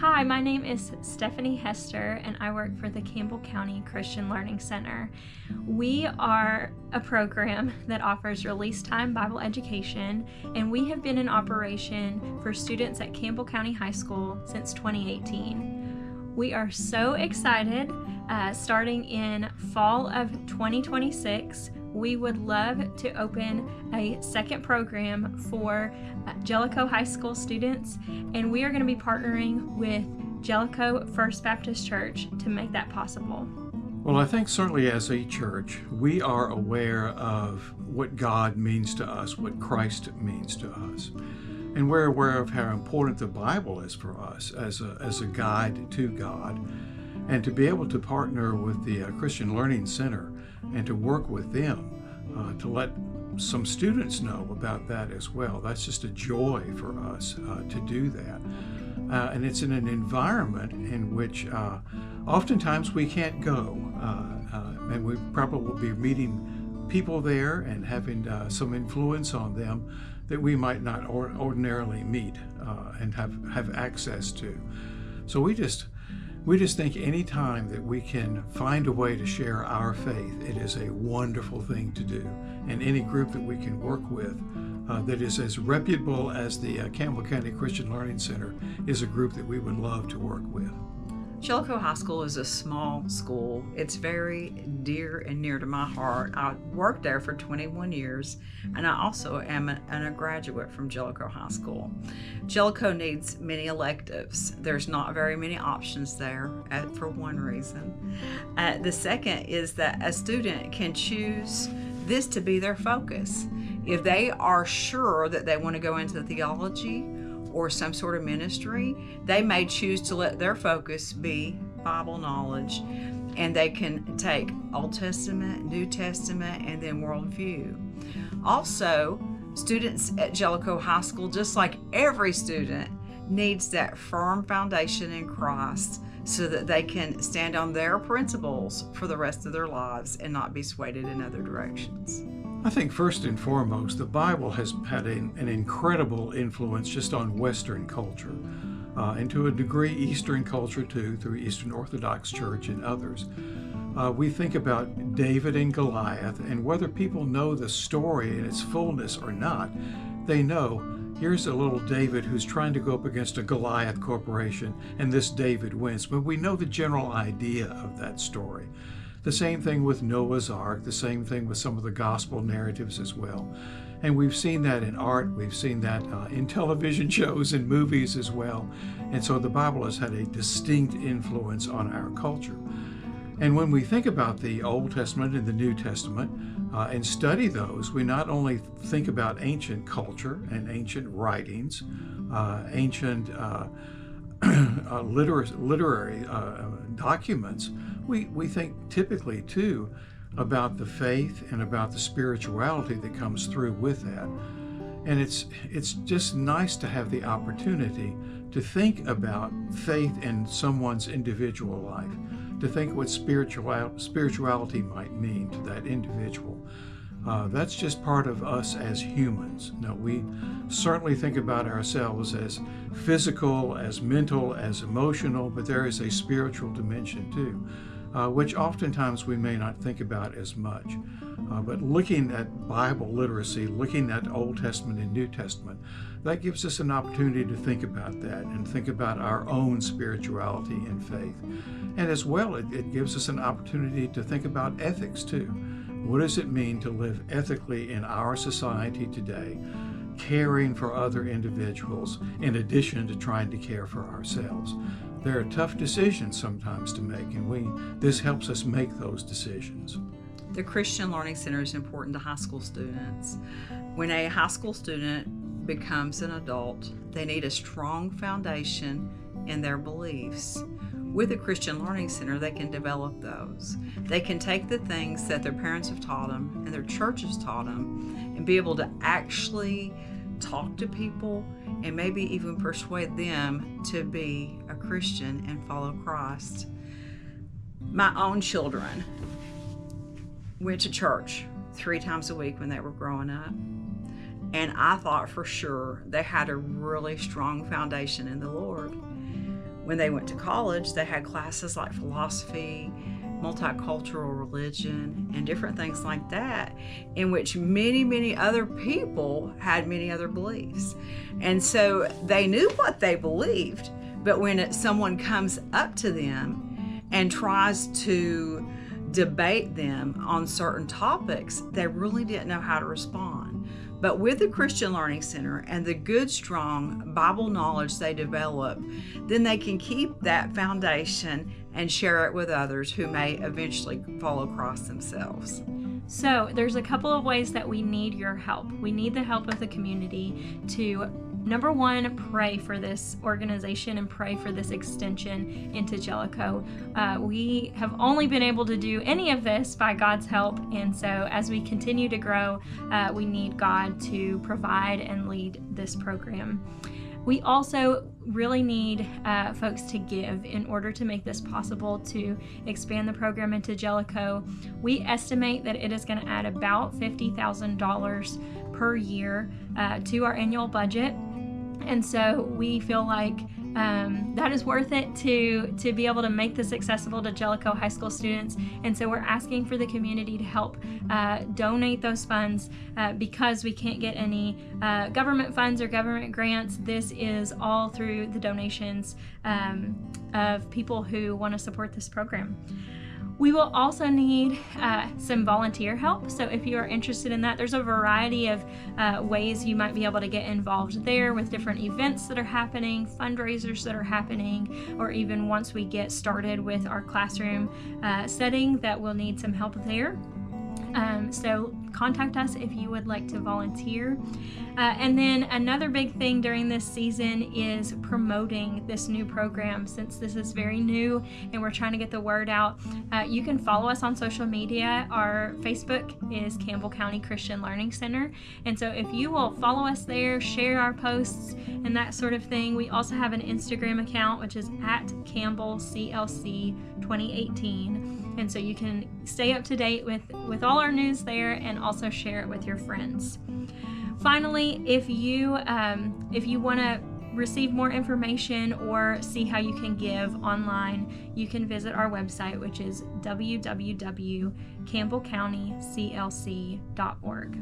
Hi, my name is Stephanie Hester, and I work for the Campbell County Christian Learning Center. We are a program that offers release time Bible education, and we have been in operation for students at Campbell County High School since 2018. We are so excited. Starting in fall of 2026, we would love to open a second program for Jellico High School students, and we are going to be partnering with Jellico First Baptist Church to make that possible. Well, I think certainly as a church, we are aware of what God means to us, what Christ means to us. And we're aware of how important the Bible is for us as a guide to God. And to be able to partner with the Christian Learning Center and to work with them to let some students know about that as well. That's just a joy for us to do that. And it's in an environment in which oftentimes we can't go. And we probably will be meeting people there and having some influence on them that we might not ordinarily meet and have access to. So we just think any time that we can find a way to share our faith, it is a wonderful thing to do. And any group that we can work with that is as reputable as the Campbell County Christian Learning Center is a group that we would love to work with. Jellico High School is a small school. It's very dear and near to my heart. I worked there for 21 years, and I also am a graduate from Jellico High School. Jellico needs many electives. There's not very many options there for one reason. The second is that a student can choose this to be their focus. If they are sure that they want to go into theology or some sort of ministry, they may choose to let their focus be Bible knowledge, and they can take Old Testament, New Testament, and then worldview. Also, students at Jellico High School, just like every student, needs that firm foundation in Christ so that they can stand on their principles for the rest of their lives and not be swayed in other directions. I think first and foremost, the Bible has had an incredible influence just on Western culture, and to a degree Eastern culture too, through Eastern Orthodox Church and others. We think about David and Goliath, and whether people know the story in its fullness or not, they know here's a little David who's trying to go up against a Goliath corporation, and this David wins. But we know the general idea of that story. The same thing with Noah's Ark, the same thing with some of the gospel narratives as well. And we've seen that in art, we've seen that in television shows and movies as well. And so the Bible has had a distinct influence on our culture. And when we think about the Old Testament and the New Testament and study those, we not only think about ancient culture and ancient writings, ancient literary documents, we think typically too about the faith and about the spirituality that comes through with that. And it's just nice to have the opportunity to think about faith in someone's individual life, to think what spirituality might mean to that individual. That's just part of us as humans. Now, we certainly think about ourselves as physical, as mental, as emotional, but there is a spiritual dimension too, which oftentimes we may not think about as much. But looking at Bible literacy, looking at Old Testament and New Testament, that gives us an opportunity to think about that and think about our own spirituality and faith. And as well, it gives us an opportunity to think about ethics too. What does it mean to live ethically in our society today, caring for other individuals in addition to trying to care for ourselves? There are tough decisions sometimes to make, and this helps us make those decisions. The Christian Learning Center is important to high school students. When a high school student becomes an adult, they need a strong foundation in their beliefs. With the Christian Learning Center, they can develop those. They can take the things that their parents have taught them and their churches taught them and be able to actually talk to people and maybe even persuade them to be a Christian and follow Christ. My own children went to church 3 times a week when they were growing up, and I thought for sure they had a really strong foundation in the Lord. When they went to college, they had classes like philosophy, multicultural religion, and different things like that, in which many, many other people had many other beliefs. And so they knew what they believed, but when someone comes up to them and tries to debate them on certain topics, they really didn't know how to respond. But with the Christian Learning Center and the good, strong Bible knowledge they develop, then they can keep that foundation and share it with others who may eventually follow Christ themselves. So there's a couple of ways that we need your help. We need the help of the community to, number one, pray for this organization and pray for this extension into Jellico. We have only been able to do any of this by God's help, and so as we continue to grow, we need God to provide and lead this program. We also really need folks to give in order to make this possible, to expand the program into Jellico. We estimate that it is going to add about $50,000 per year to our annual budget. And so we feel like that is worth it to be able to make this accessible to Jellico High School students. And so we're asking for the community to help donate those funds because we can't get any government funds or government grants. This is all through the donations of people who want to support this program. We will also need some volunteer help. So if you are interested in that, there's a variety of ways you might be able to get involved there with different events that are happening, fundraisers that are happening, or even once we get started with our classroom setting, that we'll need some help there. So contact us if you would like to volunteer. And then another big thing during this season is promoting this new program. Since this is very new and we're trying to get the word out, you can follow us on social media. Our Facebook is Campbell County Christian Learning Center. And so if you will follow us there, share our posts and that sort of thing. We also have an Instagram account, which is at Campbell CLC 2018. And so you can stay up to date with all our news there and also share it with your friends. Finally, if you want to receive more information or see how you can give online, you can visit our website, which is www.campbellcountyclc.org.